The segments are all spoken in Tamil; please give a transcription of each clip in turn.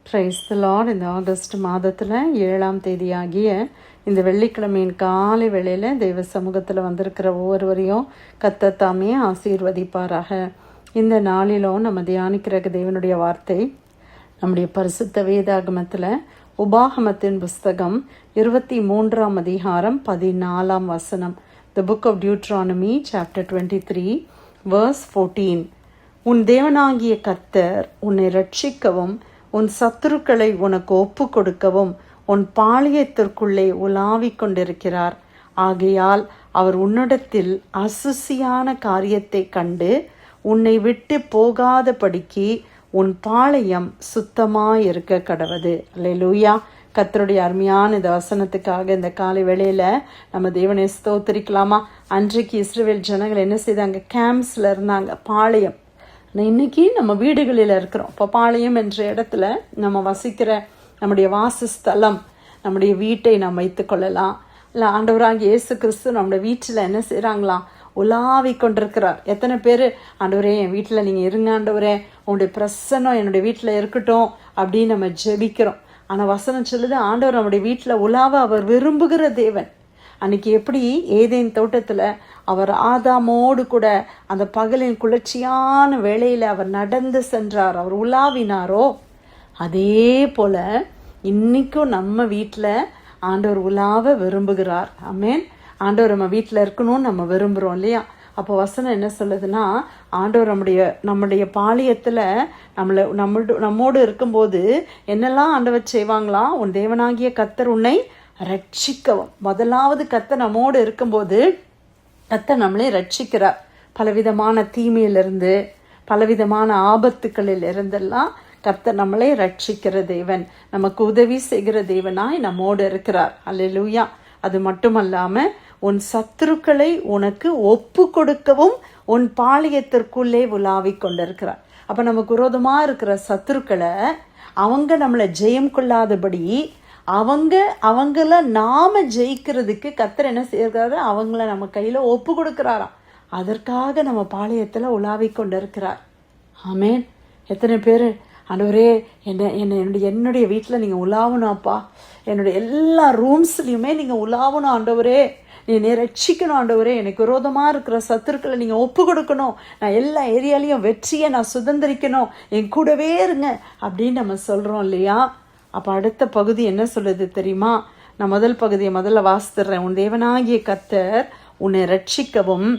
Praise the Lord. இந்த ஆகஸ்ட் மாதத்தில் 7ஆம் தேதியாகிய இந்த வெள்ளிக்கிழமையின் காலை வேளையில் தெய்வ சமூகத்தில் வந்திருக்கிற ஒவ்வொருவரையும் கர்த்தர் தாமே ஆசீர்வதிப்பாராக. இந்த நாளிலும் நம்ம தியானிக்கிற தேவனுடைய வார்த்தை நம்முடைய பரிசுத்த வேதாகமத்தில் உபாகமத்தின் புஸ்தகம் 23ஆம் அதிகாரம் 14ஆம் வசனம். The book of Deuteronomy chapter 23 verse 14. உன் தேவனாகிய கர்த்தர் உன்னை ரட்சிக்கவும் உன் சத்துருக்களை உனக்கு ஒப்பு கொடுக்கவும் உன் பாளையத்திற்குள்ளே உலாவிக் கொண்டிருக்கிறார். ஆகையால் அவர் உன்னிடத்தில் அசுசியான காரியத்தை கண்டு உன்னை விட்டு போகாதபடிக்கு உன் பாளையம் சுத்தமாயிருக்க கடவது. அல்லேலூயா. கர்த்தருடைய அருமையான இந்த வசனத்துக்காக இந்த காலை வேளையில நம்ம தேவனை ஸ்தோத்திரிக்கலாமா? அன்றைக்கு இஸ்ரவேல் ஜனங்கள் என்ன செய்தாங்க? கேம்ப்ஸ்ல இருந்தாங்க, பாளையம். இன்னைக்கு நம்ம வீடுகளில் இருக்கிறோம். இப்போ பாளையம் என்ற இடத்துல நம்ம வசிக்கிற நம்முடைய வாசஸ்தலம், நம்முடைய வீட்டை நாம் வைத்துக் கொள்ளலாம். இல்லை, ஆண்டவராகிய இயேசு கிறிஸ்து நம்முடைய வீட்டில் என்ன செய்கிறாங்களாம்? உலாவி கொண்டிருக்கிறார். எத்தனை பேர் ஆண்டவரே என் வீட்டில் நீங்கள் இருங்க, ஆண்டவரே உங்களுடைய பிரசன்னம் என்னுடைய வீட்டில் இருக்கட்டும் அப்படின்னு நம்ம ஜெபிக்கிறோம். ஆனால் வசனம் சொல்லுது, ஆண்டவர் நம்முடைய வீட்டில் உலாவ அவர் விரும்புகிற தேவன். அன்னைக்கு எப்படி ஏதேன் தோட்டத்தில் அவர் ஆதாமோடு கூட அந்த பகலின் குளிர்ச்சியான வேளையில் அவர் நடந்து சென்றார், அவர் உலாவினாரோ, அதே போல இன்னைக்கும் நம்ம வீட்டில் ஆண்டவர் உலாவ விரும்புகிறார். ஆமென். ஆண்டவர் நம்ம வீட்டில் இருக்கணும்னு நம்ம விரும்புகிறோம் இல்லையா? அப்போ வசனம் என்ன சொல்லுதுன்னா, ஆண்டவர் நம்முடைய பாளையத்தில் நம்மோடு இருக்கும்போது என்னெல்லாம் ஆண்டவர் செய்வாங்களாம்? உன் தேவனாகிய கர்த்தர் உன்னை ரட்சிக்கவும். முதலாவது கர்த்தர் நம்மோடு இருக்கும்போது கர்த்தர் நம்மளை ரட்சிக்கிறார். பலவிதமான தீமையிலிருந்து, பலவிதமான ஆபத்துக்களில் இருந்தெல்லாம் கர்த்தர் நம்மளை ரட்சிக்கிற தேவன், நமக்கு உதவி செய்கிற தேவனாய் நம்மோடு இருக்கிறார். அல்லேலூயா. அது மட்டுமல்லாம உன் சத்துருக்களை உனக்கு ஒப்பு கொடுக்கவும் உன் பாளையத்திற்குள்ளே உலாவிக் கொண்டிருக்கிறார். அப்ப நமக்கு விரோதமா இருக்கிற சத்துருக்களை அவங்க நம்மளை ஜெயம் கொள்ளாதபடி அவங்கள நாம ஜெயிக்கிறதுக்கு கர்த்தர் என்ன செய்யறாரு? அவங்கள நம்ம கையில ஒப்பு கொடுக்கிறாராம். அதற்காக நம்ம பாளையத்துல உலாவிக் கொண்டிருக்கிறார். ஆமென். எத்தனை பேர் ஆண்டவரே என்னுடைய வீட்டில் நீங்கள் உலாவணும்ப்பா, என்னுடைய எல்லா ரூம்ஸ்லையுமே நீங்கள் உலாவணும் ஆண்டவரே, நீ ரட்சிக்கணும் ஆண்டவரே, எனக்கு விரோதமாக இருக்கிற சத்துருக்களை நீங்கள் ஒப்பு கொடுக்கணும், நான் எல்லா ஏரியாலையும் வெற்றியை நான் சுதந்திரிக்கணும், என் கூடவே இருங்க அப்படின்னு நம்ம சொல்கிறோம் இல்லையா? அப்போ அடுத்த பகுதி என்ன சொல்லுது தெரியுமா? நான் முதல் பகுதியை முதல்ல வாசித்துறேன். உன் தேவனாகிய கர்த்தர் உன்னை ரட்சிக்கவும்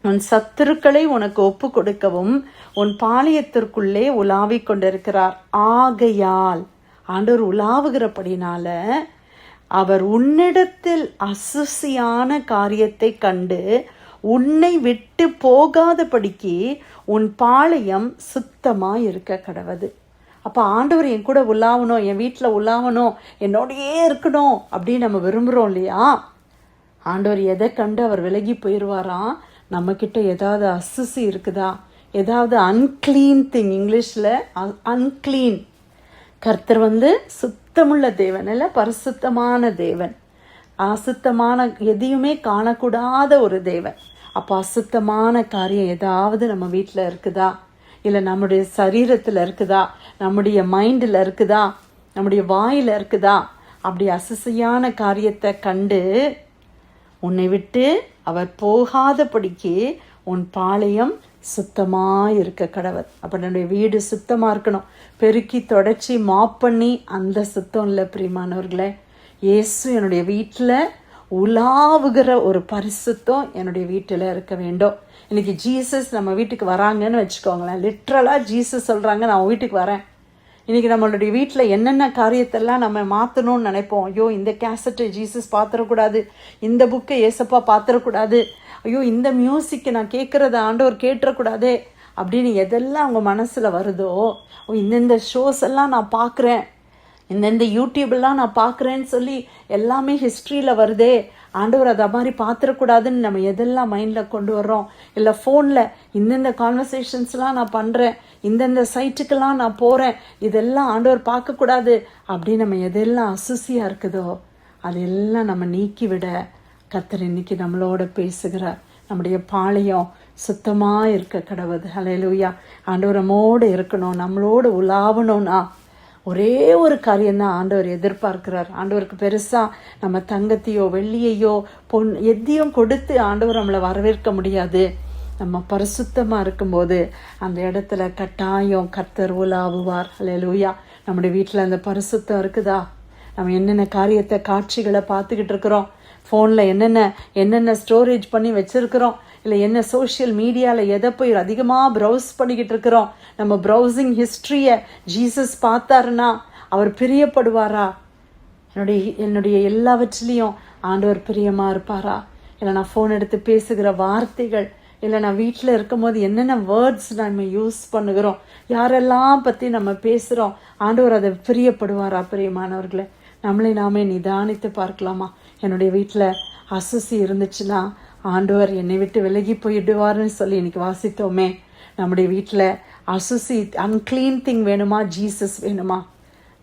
உன் சத்துருக்களை உனக்கு ஒப்பு கொடுக்கவும் உன் பாளையத்திற்குள்ளே உலாவிக் கொண்டிருக்கிறார். ஆகையால் ஆண்டவர் உலாவுகிறபடினால அவர் உன்னிடத்தில் அசுசியான காரியத்தை கண்டு உன்னை விட்டு போகாதபடிக்கு உன் பாளையம் சுத்தமாக இருக்க கடவது. அப்போ ஆண்டவர் என் கூட உலாவணும், என் வீட்டில் உலாவணும், என்னோடையே இருக்கணும் அப்படின்னு நம்ம விரும்புகிறோம் இல்லையா? ஆண்டவர் எதை கண்டு அவர் விலகி போயிடுவாராம்? நம்மக்கிட்ட ஏதாவது அசுசி இருக்குதா? ஏதாவது அன்கிளீன் திங், இங்கிலீஷில் அன்கிளீன். கர்த்தர் சுத்தமுள்ள தேவன் இல்லை, பரிசுத்தமான தேவன். அசுத்தமான எதையுமே காணக்கூடாத ஒரு தேவன். அப்போ அசுத்தமான காரியம் ஏதாவது நம்ம வீட்டில் இருக்குதா? இல்லை நம்முடைய சரீரத்தில் இருக்குதா? நம்முடைய மைண்டில் இருக்குதா? நம்முடைய வாயில் இருக்குதா? அப்படி அசுசியான காரியத்தை கண்டு உன்னை விட்டு அவர் போகாதபடிக்கு உன் பாளையம் சுத்தமாக இருக்க கடவுள். அப்போ நம்முடைய வீடு சுத்தமாக இருக்கணும். பெருக்கி தொடச்சி மாப் பண்ணி அந்த சுத்தம் இல்லை பிரியமானவர்களே. இயேசு என்னுடைய வீட்டில் உலாவுகிற ஒரு பரிசுத்தம் என்னுடைய வீட்டில் இருக்க வேண்டும். இன்னைக்கு ஜீசஸ் நம்ம வீட்டுக்கு வராங்கன்னு வச்சுக்கோங்களேன். லிட்ரலாக ஜீசஸ் சொல்கிறாங்க, நான் வீட்டுக்கு வரேன். இன்றைக்கி நம்மளுடைய வீட்டில் என்னென்ன காரியத்தெல்லாம் நம்ம மாற்றணும்னு நினைப்போம். ஐயோ, இந்த கேசட்டை ஜீசஸ் பார்த்துடக்கூடாது, இந்த புக்கை ஏசப்பா பார்த்துடக்கூடாது, ஐயோ இந்த மியூசிக்கை நான் கேட்குறத ஆண்டவர் கேட்டுறக்கூடாதே அப்படின்னு எதெல்லாம் அவங்க மனசில் வருதோ, இந்தந்த ஷோஸ் எல்லாம் நான் பார்க்குறேன், இந்தந்த யூடியூப்லாம் நான் பார்க்குறேன்னு சொல்லி எல்லாமே ஹிஸ்ட்ரியில் வருதே, ஆண்டவர் அதை மாதிரி பார்த்துடக்கூடாதுன்னு நம்ம எதெல்லாம் மைண்டில் கொண்டு வர்றோம். இல்லை ஃபோனில் இந்தந்த கான்வர்சேஷன்ஸ்லாம் நான் பண்ணுறேன், இந்தந்த சைட்டுக்கெல்லாம் நான் போகிறேன், இதெல்லாம் ஆண்டவர் பார்க்கக்கூடாது அப்படின்னு நம்ம எதெல்லாம் அசுசியாக இருக்குதோ அதெல்லாம் நம்ம நீக்கிவிட கர்த்தர் இன்னைக்கு நம்மளோட பேசுகிறார். நம்முடைய பாளையம் சுத்தமாக இருக்க கடவுது. ஹல்லேலூயா. ஆண்டவர் நம்மோடு இருக்கணும், நம்மளோடு உலாவணும்னா ஒரே ஒரு காரியம்தான் ஆண்டவர் எதிர்பார்க்கிறார். ஆண்டவருக்கு பெருசா நம்ம தங்கத்தையோ வெள்ளியையோ எதையும் கொடுத்து ஆண்டவர் நம்மளை வரவேற்க முடியாது. நம்ம பரிசுத்தமா இருக்கும்போது அந்த இடத்துல கட்டாயம் கர்த்தர் உலாவுவார். அல்லேலூயா. நம்முடைய வீட்டில் அந்த பரிசுத்தம் இருக்குதா? நம்ம என்னென்ன காரியத்தை காட்சிகளை பார்த்துக்கிட்டு இருக்கிறோம், ஃபோனில் என்னென்ன ஸ்டோரேஜ் பண்ணி வச்சிருக்கிறோம், இல்லை என்ன சோஷியல் மீடியாவில் எதை போய் அதிகமாக ப்ரௌஸ் பண்ணிக்கிட்டு இருக்கிறோம். நம்ம ப்ரௌசிங் ஹிஸ்ட்ரியை ஜீசஸ் பார்த்தாருன்னா அவர் பிரியப்படுவாரா? என்னுடைய எல்லாவற்றிலையும் ஆண்டவர் பிரியமாக இருப்பாரா? இல்லை நான் ஃபோன் எடுத்து பேசுகிற வார்த்தைகள், இல்லை நான் வீட்டில் இருக்கும்போது என்னென்ன வேர்ட்ஸ் நம்ம யூஸ் பண்ணுகிறோம், யாரெல்லாம் பற்றி நம்ம பேசுகிறோம், ஆண்டவர் அதை பிரியப்படுவாரா? பிரியமானவர்களே, நம்மளை நாமே நிதானித்து பார்க்கலாமா? என்னுடைய வீட்டில் அசுசி இருந்துச்சுன்னா ஆண்டவர் என்னை விட்டு விலகி போயிடுவார்னு சொல்லி இன்னைக்கு வாசித்தோமே. நம்முடைய வீட்டில் அசுசி அன்கிளீன் திங் வேணுமா, ஜீசஸ் வேணுமா?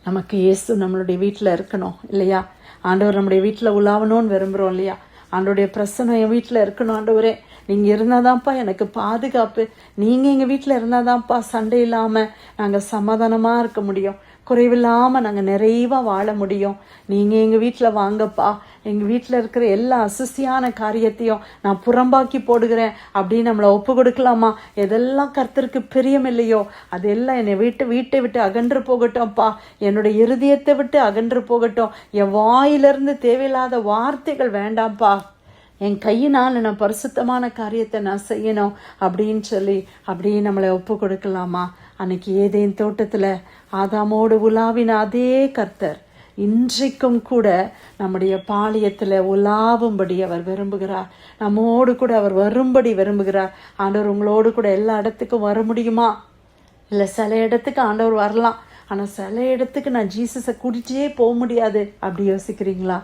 நமக்கு இயேசு நம்மளுடைய வீட்டில் இருக்கணும் இல்லையா? ஆண்டவர் நம்முடைய வீட்டில் உலாவணும்னு விரும்புகிறோம் இல்லையா? ஆண்டோடைய பிரசன்னம் என் வீட்டில் இருக்கணும். ஆண்டவரே, நீங்கள் இருந்தாதான்ப்பா எனக்கு பாதுகாப்பு, நீங்கள் எங்கள் வீட்டில் இருந்தாதான்ப்பா சண்டை இல்லாமல் நாங்கள் சமாதானமாக இருக்க முடியும், குறைவில்லாமல் நாங்கள் நிறைவாக வாழ முடியும். நீங்கள் எங்கள் வீட்டில் வாங்கப்பா, எங்கள் வீட்டில் இருக்கிற எல்லா அசுசியான காரியத்தையும் நான் புறம்பாக்கி போடுகிறேன் அப்படின்னு நம்மளை ஒப்பு கொடுக்கலாமா? எதெல்லாம் கர்த்தருக்கு பிரியம் இல்லையோ அதெல்லாம் என்னை வீட்டை விட்டு அகன்று போகட்டும்ப்பா. என்னுடைய இருதயத்தை விட்டு அகன்று போகட்டும். என் வாயிலிருந்து தேவையில்லாத வார்த்தைகள் வேண்டாம்ப்பா. என் கையினால் நான் பரிசுத்தமான காரியத்தை நான் செய்யணும் அப்படின்னு சொல்லி அப்படியே நம்மளை ஒப்பு கொடுக்கலாமா? அன்னைக்கு ஏதேன் தோட்டத்தில் ஆதாமோடு உலாவின அதே கர்த்தர் இன்றைக்கும் கூட நம்முடைய பாளையத்தில் உலாவும்படி அவர் விரும்புகிறார். நம்மோடு கூட அவர் வரும்படி விரும்புகிறார். ஆண்டவர் உங்களோடு கூட எல்லா இடத்துக்கும் வர முடியுமா? இல்லை சில இடத்துக்கு ஆண்டவர் வரலாம், ஆனால் சில இடத்துக்கு நான் ஜீசஸை கூட்டிகிட்டே போக முடியாது அப்படி யோசிக்கிறீங்களா?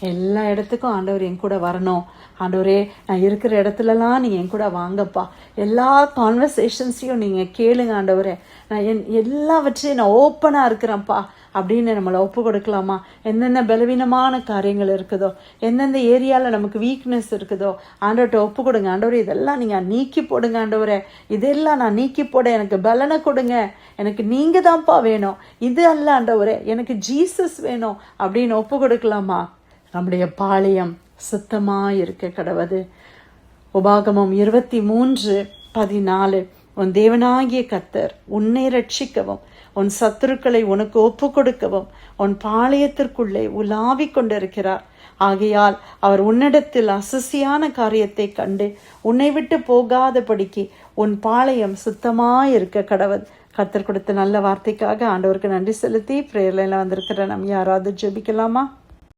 எல்லா இடத்துக்கும் ஆண்டவர் என் கூட வரணும். ஆண்டவரே, நான் இருக்கிற இடத்துலலாம் நீங்கள் என் கூட வாங்கப்பா. எல்லா கான்வர்சேஷன்ஸையும் நீங்கள் கேளுங்க ஆண்டவரே. நான் எல்லாவற்றையும் நான் ஓப்பனாக இருக்கிறேன்ப்பா அப்படின்னு நம்மளை ஒப்பு கொடுக்கலாமா? எந்தெந்த பலவீனமான காரியங்கள் இருக்குதோ, எந்தெந்த ஏரியாவில் நமக்கு வீக்னஸ் இருக்குதோ ஆண்டவர்கிட்ட ஒப்பு கொடுங்க. ஆண்டவரே, இதெல்லாம் நீங்கள் நீக்கி போடுங்க. ஆண்டவரே, இதெல்லாம் நான் நீக்கி போட எனக்கு பலனை கொடுங்க. எனக்கு நீங்கள் தான்ப்பா வேணும், இது அல்ல ஆண்டவரே, எனக்கு ஜீசஸ் வேணும் அப்படின்னு ஒப்பு கொடுக்கலாமா? நம்முடைய பாளையம் சுத்தமாக இருக்க கடவுது. உபாகமம் 23:14 உன் தேவனாகிய கர்த்தர் உன்னை ரட்சிக்கவும் உன் சத்துருக்களை உனக்கு ஒப்பு கொடுக்கவும் உன் பாளையத்திற்குள்ளே உலாவிக் கொண்டிருக்கிறார். ஆகையால் அவர் உன்னிடத்தில் அசுசியான காரியத்தை கண்டு உன்னை விட்டு போகாதபடிக்கு உன் பாளையம் சுத்தமாயிருக்க கடவுள். கர்த்தர் கொடுத்த நல்ல வார்த்தைக்காக ஆண்டவருக்கு நன்றி செலுத்தி பிரேயர்ல வந்திருக்கிற நம்ம யாராவது ஜெபிக்கலாமா?